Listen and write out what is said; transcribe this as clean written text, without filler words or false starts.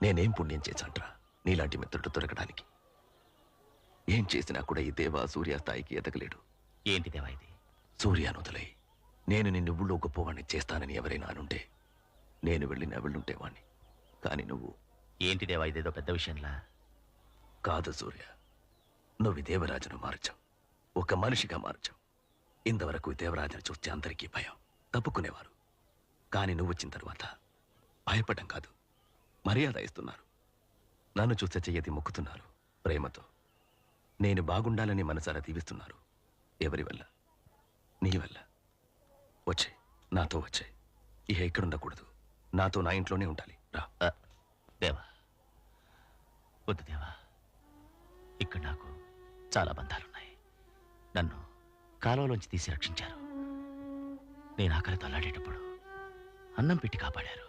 నేనేం పుణ్యం చేశాంట్రా నీలాంటి మిత్రుడు దొరకడానికి? ఏం చేసినా కూడా ఈ దేవా సూర్య స్థాయికి ఎదగలేడు. ఏంటి దేవా ఇది? సూర్యానుదలై నేను నిన్ను ఊళ్ళో గొప్పవాణ్ణి చేస్తానని ఎవరైనా అనుంటే నేను వెళ్ళుంటేవాణ్ణి. కానీ నువ్వు ఏంటి దేవా ఇదేదో పెద్ద విషయంలా? కాదు సూర్య, నువ్వు దేవరాజును మార్చావు, ఒక మనిషిగా మార్చావు. ఇంతవరకు దేవరాజును చూస్తే అందరికీ భయం, తప్పుకునేవారు. కానీ నువ్వు వచ్చిన తర్వాత భయపడడం కాదు, మర్యాద ఇస్తున్నారు. నన్ను చూస్తే చెయ్యతి మొక్కుతున్నారు ప్రేమతో. నేను బాగుండాలని మనసారా దీవిస్తున్నారు. ఎవరి వల్ల? నీ వల్ల. వచ్చే, నాతో వచ్చే. ఇహ ఇక్కడ ఉండకూడదు, నాతో నా ఇంట్లోనే ఉండాలి. రా. దేవా వద్దు దేవా, ఇక్కడ నాకు చాలా బంధాలున్నాయి. నన్ను కాలువలోంచి తీసి రక్షించారు. నేను ఆకలితో అల్లాడేటప్పుడు అన్నం పెట్టి కాపాడారు.